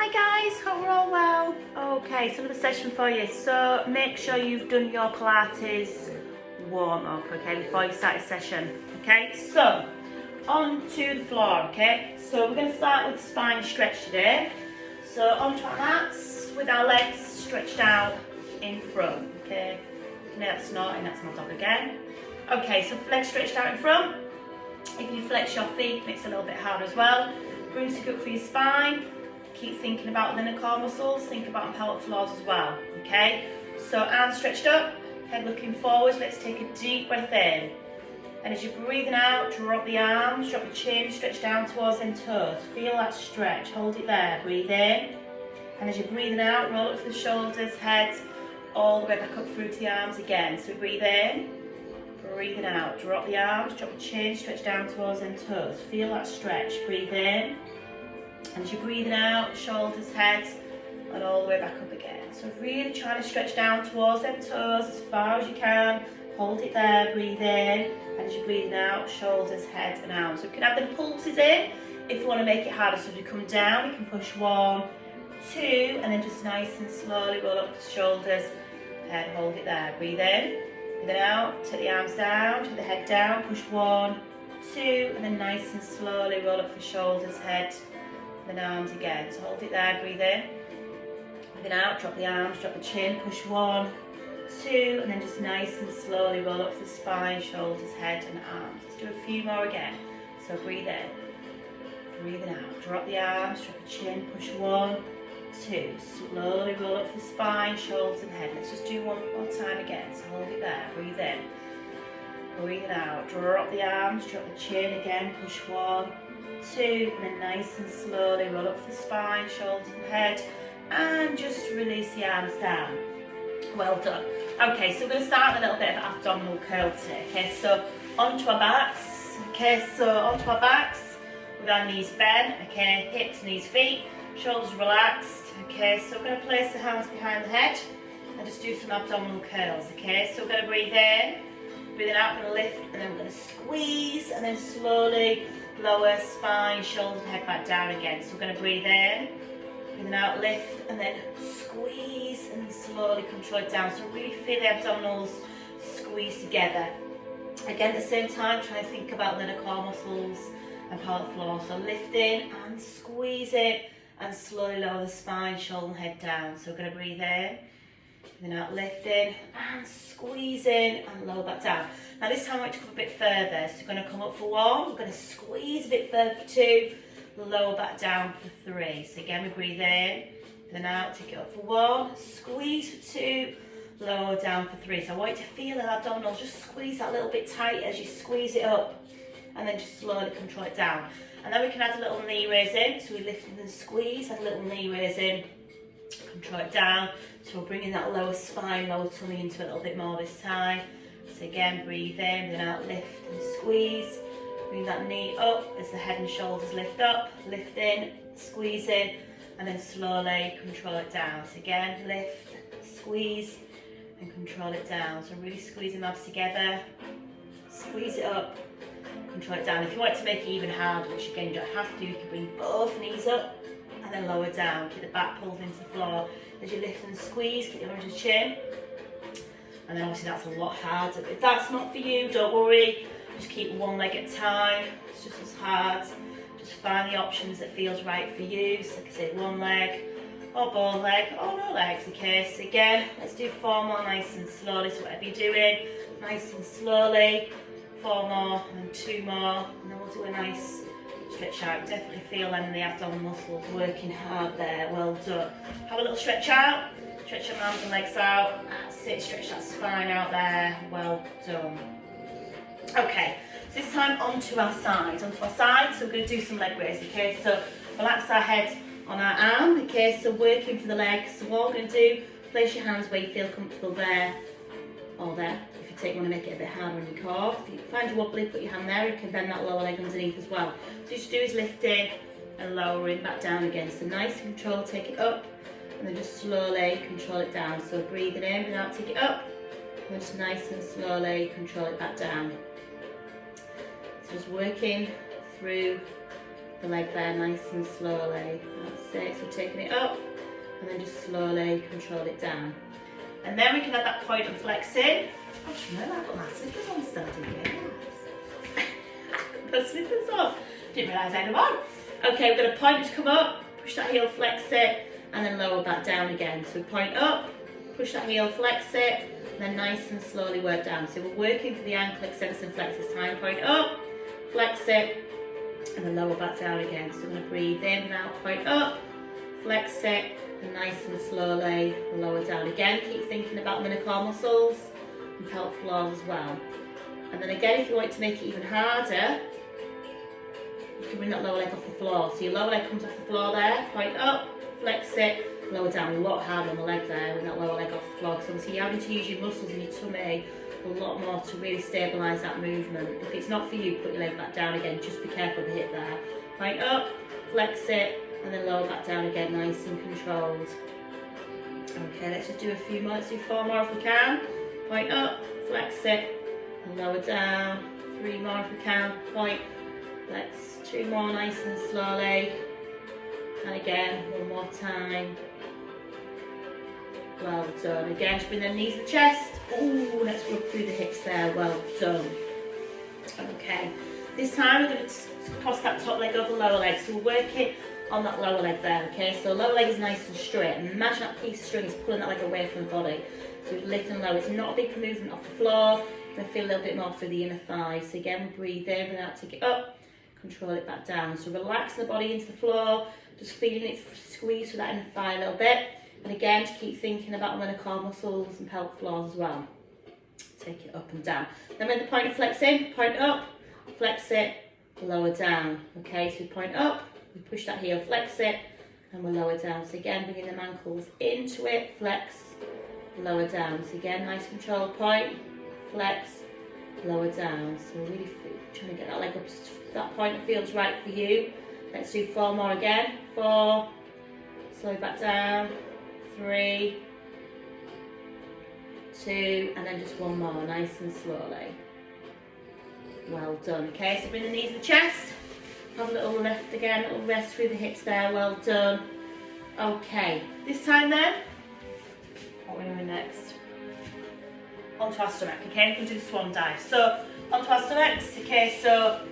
Hi guys, hope we're all well. Okay, so another session for you. So make sure you've done your Pilates warm up, okay, before you start a session. Okay, so onto the floor, okay. So we're going to start with spine stretch today. So onto our mats with our legs stretched out in front, okay. Now that's snorting, that's my dog again. Okay, so legs stretched out in front. If you flex your feet, it makes it a little bit harder as well. Room to go for your spine. Keep thinking about the inner core muscles, think about pelvic floors as well, okay? So arms stretched up, head looking forward. Let's take a deep breath in. And as you're breathing out, drop the arms, drop the chin, stretch down towards them toes. Feel that stretch, hold it there, breathe in. And as you're breathing out, roll up to the shoulders, head, all the way back up through to the arms again. So breathe in, breathing out, drop the arms, drop the chin, stretch down towards them toes. Feel that stretch, breathe in. And as you're breathing out, shoulders, head, and all the way back up again. So really trying to stretch down towards them toes as far as you can. Hold it there, breathe in. And as you're breathing out, shoulders, head, and arms. So we can add the pulses in if you want to make it harder. So if you come down, you can push 1, 2, and then just nice and slowly roll up the shoulders, head, hold it there, breathe in. Breathe out, take the arms down, take the head down, push 1, 2, and then nice and slowly roll up the shoulders, head, then arms again. So hold it there, breathe in. Breathe out, drop the arms, drop the chin, push 1, 2, and then just nice and slowly roll up the spine, shoulders, head, and arms. Let's do a few more again. So breathe in, breathing out, drop the arms, drop the chin, push 1, 2, slowly roll up the spine, shoulders, and head. Let's just do one more time again. So hold it there, breathe in, breathe out, drop the arms, drop the chin again, push 1, 2, and then nice and slowly roll up the spine, shoulders and head, and just release the arms down. Well done. Okay, so we're going to start with a little bit of abdominal curl today. Okay, so onto our backs. Okay, so onto our backs with our knees bent. Okay, hips, knees, feet, shoulders relaxed. Okay, so we're going to place the hands behind the head and just do some abdominal curls. Okay, so we're going to breathe in, breathing out, we're going to lift, and then we're going to squeeze, and then slowly lower spine, shoulders, head back down again. So we're going to breathe in, breathing out, lift, and then squeeze, and slowly control it down. So really feel the abdominals squeeze together. Again, at the same time, try and think about the inner core muscles and pelvic floor. So lifting and squeezing, and slowly lower the spine, shoulder, and head down. So we're going to breathe in, breathing out, lifting, and squeezing, and lower back down. Now this time I want to come a bit further. So we're going to come up for 1, we're going to squeeze a bit further for 2, lower back down for 3. So again, we breathe in, then out, take it up for 1, squeeze for 2, lower down for 3. So I want you to feel the abdominals, just squeeze that a little bit tight as you squeeze it up, and then just slowly control it down. And then we can add a little knee raise in, so we lift and squeeze, add a little knee raise in, control it down. So we're bringing that lower spine, lower tummy into a little bit more this time. So again, breathe in, then out, lift and squeeze. Bring that knee up as the head and shoulders lift up, lift in, squeeze in, and then slowly control it down. So again, lift, squeeze, and control it down. So really squeezing the abs together, squeeze it up, control it down. If you want to make it even harder, which again you don't have to, you can bring both knees up and then lower down. Keep the back pulled into the floor. As you lift and squeeze, keep your under chin. And then obviously that's a lot harder. If that's not for you, don't worry. Just keep one leg at a time. It's just as hard. Just find the options that feels right for you. So like I say, one leg, or both leg, or no legs. Okay, so again, let's do 4 more nice and slowly. So whatever you're doing, nice and slowly. 4 more, and then 2 more. And then we'll do a nice stretch out. Definitely feel them in the abdominal muscles working hard there. Well done. Have a little stretch out. Stretch your arms and legs out. That's it. Stretch that spine out there. Well done. Okay, so this time onto our side. So we're going to do some leg raises. Okay, so relax our head on our arm. Okay, so working for the legs. So what we're going to do, place your hands where you feel comfortable there or there. If you take one to make it a bit harder on your core. If you find you wobbly, put your hand there. You can bend that lower leg underneath as well. So what you do is lifting and lowering back down again. So nice and control, take it up, and then just slowly control it down. So breathing in, breathe out, take it up, and then just nice and slowly control it back down. So just working through the leg there nice and slowly. That's it. So taking it up and then just slowly control it down. And then we can have that point and flex in. I just remember I've got my slippers on still, didn't you? Put slippers on. Didn't realise I had them on. Okay, we're going to point to come up, push that heel, flex it, and then lower back down again. So point up, push that heel, flex it, and then nice and slowly work down. So we're working for the ankle extensor and flex this time. Point up, flex it, and then lower back down again. So we're going to breathe in now, point up, flex it, and nice and slowly lower down again. Keep thinking about the core muscles and pelvic floors as well. And then again, if you want to make it even harder, you can bring that lower leg off the floor. So your lower leg comes off the floor there, point up, flex it, lower down. A lot harder on the leg there with that lower leg off the floor. Because obviously you're having to use your muscles in your tummy a lot more to really stabilise that movement. If it's not for you, put your leg back down again. Just be careful of the hip there. Point up, flex it, and then lower back down again, nice and controlled. Okay, let's just do a few more. Let's do 4 more if we can. Point up, flex it, and lower down. 3 more if we can. Point, flex. 2 more, nice and slowly. And again, 1 more time. Well done. Again, just bring the knees to the chest. Ooh, let's rub through the hips there. Well done. Okay, this time we're going to cross that top leg over the lower leg. So we're working on that lower leg there, okay? So lower leg is nice and straight. And imagine that piece of string is pulling that leg away from the body. So lift and lower. It's not a big movement off the floor. You're going to feel a little bit more through the inner thigh. So again, we breathe in, breathe out, take it up, control it back down. So relax the body into the floor, just feeling it squeeze through that inner thigh a little bit. And again, to keep thinking about the core muscles and pelvic floors as well. Take it up and down. Then with the point of flexing, point up, flex it, lower down. Okay, so point up, we push that heel, flex it, and we'll lower down. So again, bringing them ankles into it, flex, lower down. So again, nice control, point, flex, lower down. So really trying to get that leg up to that point that feels right for you. Let's do 4 more again. 4, slow back down, 3, 2, and then just 1 more, nice and slowly. Well done. Okay, so bring the knees to the chest. Have a little lift again, a little rest through the hips there. Well done. Okay, this time then, what are we doing next? Onto our stomach. Okay, we can do the swan dive. So onto our stomachs. Okay, so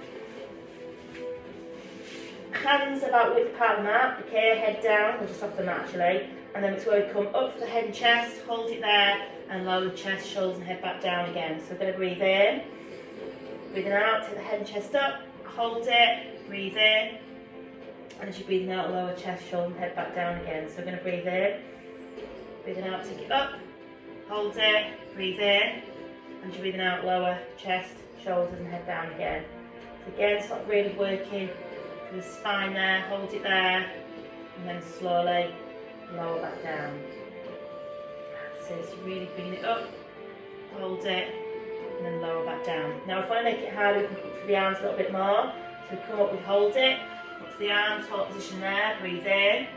hands about width apart of the mat. Okay, head down. We're just off the mat actually. And then it's where we come up for the head and chest, hold it there, and lower the chest, shoulders and head back down again. So we're going to breathe in, breathing out, take the head and chest up, hold it, breathe in, and as you're breathing out, lower chest, shoulder and head back down again. So we're going to breathe in, breathing out, take it up, hold it, breathe in, and as you're breathing out, lower chest, shoulders and head down again. So again, start really working for the spine there, hold it there, and then slowly lower back down. So it's really bringing it up, hold it, and then lower back down. Now if I make it harder, we can put the arms a little bit more. So we come up, we hold it, up to the arms, hold position there, breathe in,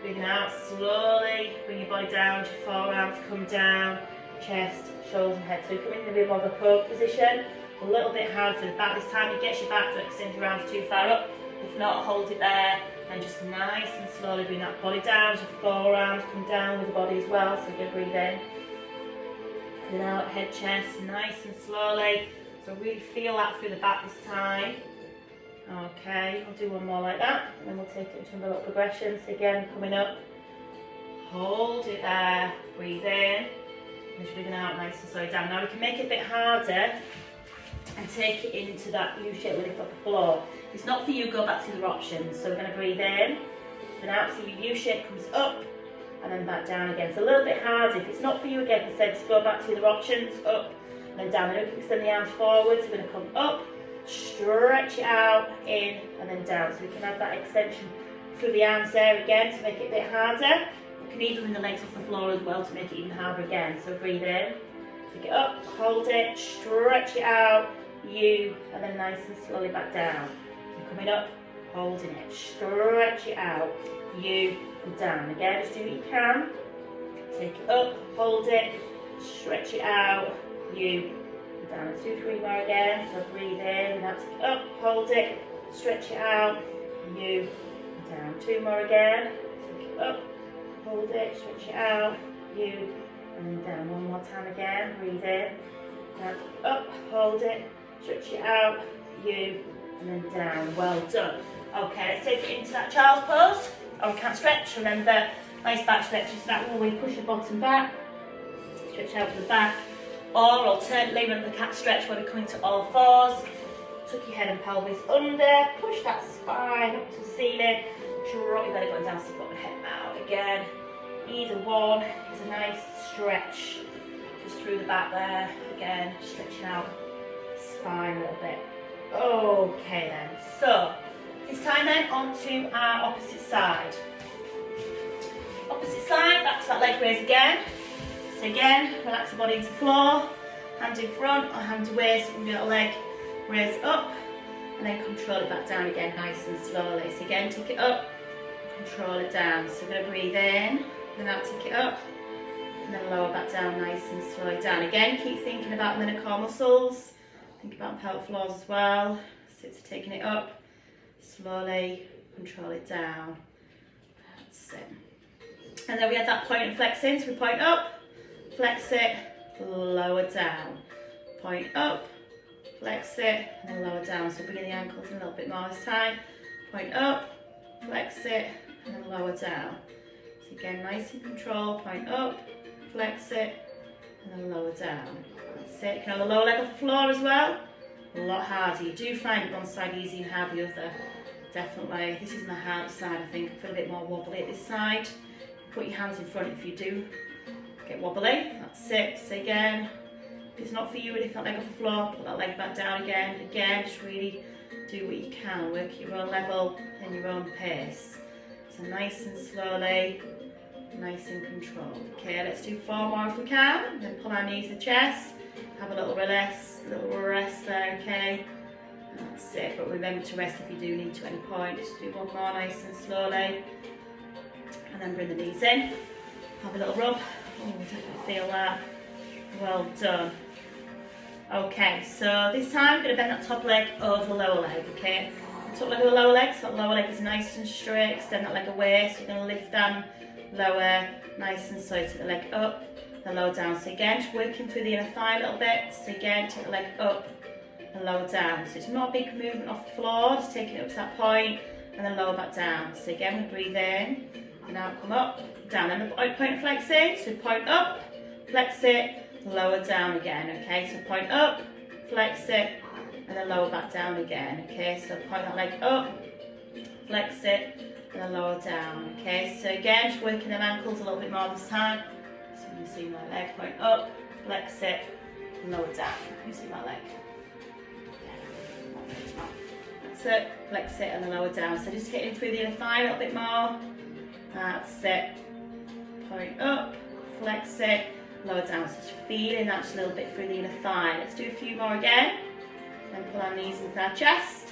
breathing out, slowly bring your body down, your forearms come down, chest, shoulders and head. So we come in a bit more of a cobra position, a little bit harder for the back. This time you get your back, don't extend your arms too far up. If not, hold it there. And just nice and slowly bring that body down, your forearms come down with the body as well, so you're going to breathe in. Breathe out, head, chest, nice and slowly. So really feel that through the back this time. Okay, I'll do 1 more like that, and then we'll take it into a little progression. So again, coming up, hold it there, breathe in, and just breathing out, nice and slowly down. Now we can make it a bit harder and take it into that U-shape with it off the floor. If it's not for you, go back to the other options. So we're going to breathe in, and out, so your U-shape comes up, and then back down again. So a little bit harder. If it's not for you again, as I said, just go back to the other options, up, and then down. And we can extend the arms forward, so we're going to come up, stretch it out, in, and then down. So we can have that extension through the arms there again to make it a bit harder. We can even bring the legs off the floor as well to make it even harder again. So breathe in, take it up, hold it, stretch it out, U, and then nice and slowly back down. So coming up, holding it, stretch it out, U, and down. Again, just do what you can. Take it up, hold it, stretch it out, U, and down. 2, 3 more again. So breathe in, now take it up, hold it, stretch it out, you, down. 2 more again. Take it up, hold it, stretch it out, you, and then down. 1 more time again. Breathe in, down, up, hold it, stretch it out, you, and then down. Well done. Okay, let's take it into that child's pose. Or we can't stretch. Remember, nice back stretches. That one where you push the bottom back, stretch out to the back. Or alternately, remember the cat stretch where we come into all fours. Tuck your head and pelvis under, push that spine up to the ceiling, drop your belly button down so you've got the head out again. Either one is a nice stretch, just through the back there, again, stretching out the spine a little bit. Okay then, so this time then onto our opposite side. Opposite side, back to that leg raise again. So again, relax the body into the floor, hand in front or hand to waist, with your leg raise up, and then control it back down again, nice and slowly. So again, take it up, control it down. So we're going to breathe in, then out, take it up, and then lower back down, nice and slowly down. Again, keep thinking about the core muscles, think about pelvic floors as well. So it's taking it up, slowly, control it down. That's it. And then we had that point and flex in, so we point up, flex it, lower down, point up, flex it, and then lower down. So bring in the ankles a little bit more this time. Point up, flex it, and then lower down. So again, nice and control. Point up, flex it, and then lower down. That's it. You can have the lower leg off the floor as well. A lot harder. You do find it one side easy and hard the other. Definitely. This is my hard side, I think. I feel a bit more wobbly at this side. Put your hands in front if you do get wobbly. That's it. So again, if it's not for you, lift that leg off the floor, put that leg back down again. Again, just really do what you can. Work at your own level and your own pace. So nice and slowly, nice and controlled. Okay, let's do 4 more if we can. Then pull our knees to the chest. Have a little rest there, okay? That's it, but remember to rest if you do need to at any point. Just do 1 more nice and slowly. And then bring the knees in. Have a little rub. Oh, definitely feel that. Well done. Okay, so this time I'm going to bend that top leg over the lower leg, okay? Top leg of the lower leg, so that lower leg is nice and straight. Extend that leg away, so you're going to lift down, lower, nice and slow. Take the leg up, then lower down. So again, just working through the inner thigh a little bit. So again, take the leg up and lower down. So it's not a big movement off the floor, just taking it up to that point, and then lower back down. So again, we breathe in, and now come up, down. And the point flex in, so point up, flex it, lower down again, okay? So point up, flex it, and then lower back down again, okay? So point that leg up, flex it, and then lower down, okay? So again, just working them ankles a little bit more this time. So you see my leg, point up, flex it, and lower down. You see my leg? That's it, flex it, and then lower down. So just hitting through the inner thigh a little bit more. That's it. Point up, flex it, lower down. So just feeling that just a little bit through the inner thigh. Let's do a few more again. Then pull our knees into our chest.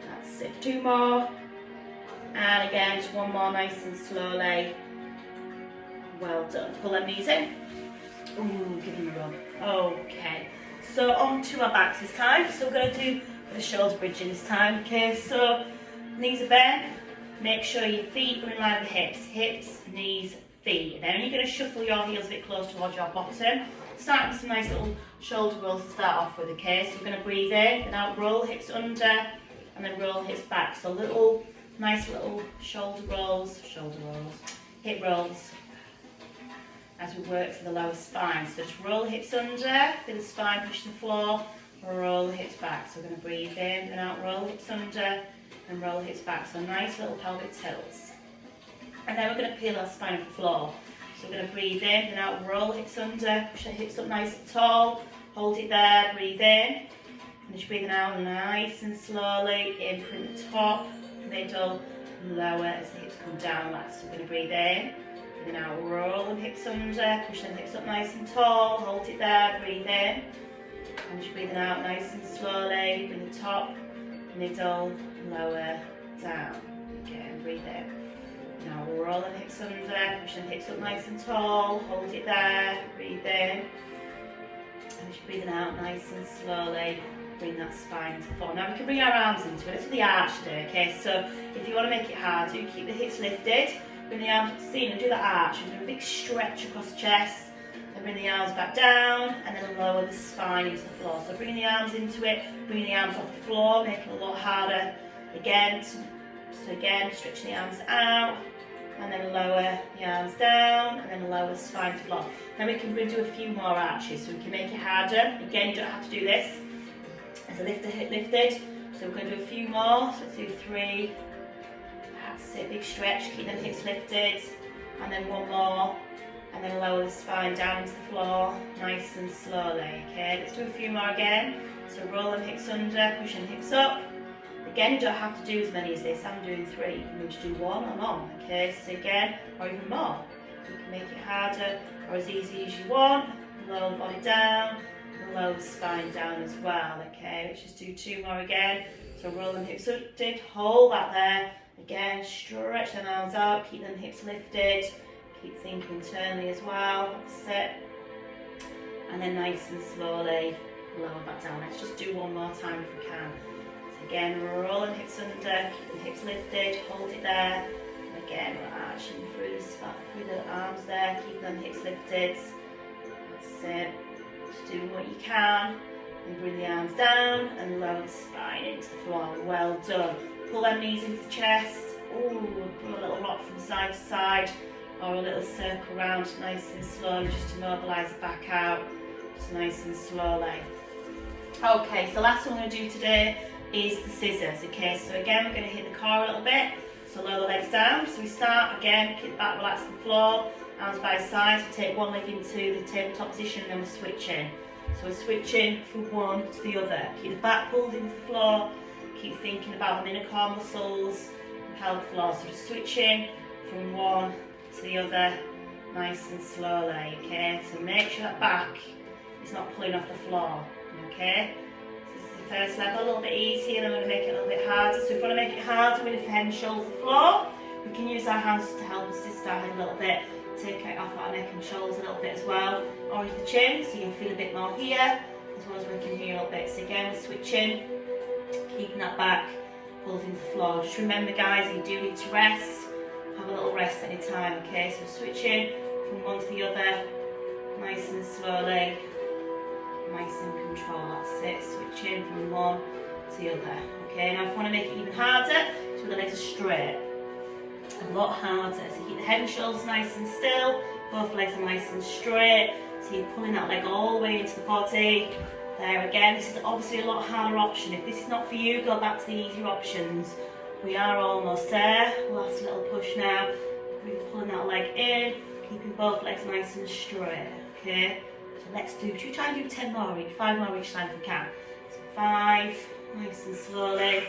That's it. 2 more. And again, just 1 more, nice and slowly. Well done. Pull our knees in. Ooh, give them a rub. Okay. So on to our backs this time. So we're going to do the shoulder bridging this time. Okay, so knees are bent. Make sure your feet are in line with the hips. Hips, knees, feet. Then you're going to shuffle your heels a bit close towards your bottom. Start with some nice little shoulder rolls to start off with, okay? So we're going to breathe in, then out, roll hips under, and then roll hips back. So nice little shoulder rolls, hip rolls, as we work for the lower spine. So just roll hips under, feel the spine push the floor, roll the hips back. So we're going to breathe in, then out, roll hips under, and roll hips back. So nice little pelvic tilts. And then we're going to peel our spine off the floor. So we're going to breathe in, then out, roll hips under, push the hips up nice and tall, hold it there, breathe in. Finish breathing out nice and slowly, in from the top, middle, lower as the hips come down. So we're going to breathe in, then out, roll the hips under, push the hips up nice and tall, hold it there, breathe in. Finish breathing out nice and slowly, bring the top, middle, lower, down. Okay, and breathe in. Now roll the hips under, push the hips up nice and tall, hold it there, breathe in. Finish breathing out nice and slowly, bring that spine into the floor. Now we can bring our arms into it. Let's do the arch today, okay? So if you want to make it hard, do keep the hips lifted, bring the arms up to the ceiling, do the arch, and do a big stretch across the chest, then bring the arms back down, and then lower the spine into the floor. So bringing the arms into it, bringing the arms off the floor, making it a lot harder again. So again, stretching the arms out, and then lower the arms down, and then lower the spine to the floor. Then we can do a few more arches, so we can make it harder. Again, you don't have to do this. As I lift the hip lifted, so we're going to do a few more. So let's do 3. That's it, big stretch, keep them hips lifted, and then one more, and then lower the spine down into the floor, nice and slowly. Okay, let's do a few more again. So roll them hips under, pushing the hips up. Again, you don't have to do as many as this. I'm doing 3. You can just do 1 or none. Okay, so again, or even more. You can make it harder or as easy as you want. Lower the body down, and lower the spine down as well. Okay, let's just do 2 more again. So roll them hips up, hold that there. Again, stretch them arms out, keep them hips lifted. Keep thinking internally as well. That's it. And then nice and slowly lower that down. Let's just do 1 more time if we can. Again, roll the hips under, keep the hips lifted, hold it there. And again, we're arching through the arms there, keep them hips lifted. That's it. Just do what you can. And bring the arms down and lower the spine into the floor. Well done. Pull them knees into the chest. Ooh, pull a little rock from side to side, or a little circle round, nice and slowly, just to mobilise the back out. Just nice and slowly. Okay, so last one we're going to do today is the scissors. Okay, so again we're going to hit the core a little bit, so lower the legs down. So we start again, kick back, relax the floor, arms by sides. We take one leg into the tabletop position, and then we're switching. So we're switching from one to the other. Keep the back pulled into the floor, keep thinking about the inner core muscles and pelvic floor. So just switching from one to the other, nice and slowly. Okay, so make sure that back is not pulling off the floor. Okay. First level, a little bit easier, and I'm going to make it a little bit harder. So if we want to make it harder with the head and shoulders the floor, we can use our hands to help assist our head a little bit, take it off our neck and shoulders a little bit as well, or with the chin, so you'll feel a bit more here, as well as working here a little bit. So again, we're switching, keeping that back, pulled into the floor. Just remember guys, you do need to rest, have a little rest any time, okay? So switching from one to the other, nice and slowly. Nice and control, that's it, switching from one to the other. Okay, now if you want to make it even harder, so the legs are straight. A lot harder, so keep the head and shoulders nice and still, both legs are nice and straight, so you're pulling that leg all the way into the body. There again, this is obviously a lot harder option. If this is not for you, go back to the easier options. We are almost there, last little push now. We're pulling that leg in, keeping both legs nice and straight, okay? So let's do, should we try and do 10 more each, 5 more each time if we can. So 5, nice and slowly,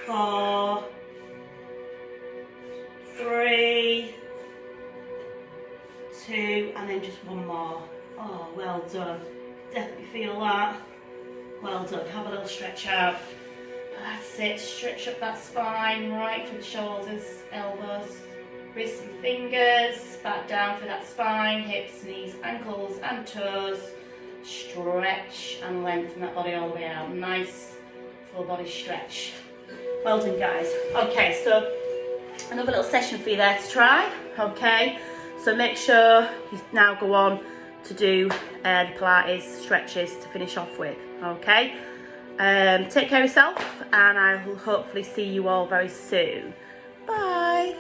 4, 3, 2, and then just 1 more. Oh, well done. Definitely feel that. Well done. Have a little stretch out. That's it. Stretch up that spine, right through the shoulders, elbows, wrists and fingers, back down through that spine, hips, knees, ankles and toes. Stretch and lengthen that body all the way out. Nice full body stretch. Well done guys. Okay, so another little session for you there to try. Okay, so make sure you now go on to do the Pilates stretches to finish off with. Okay, take care of yourself, and I will hopefully see you all very soon. Bye.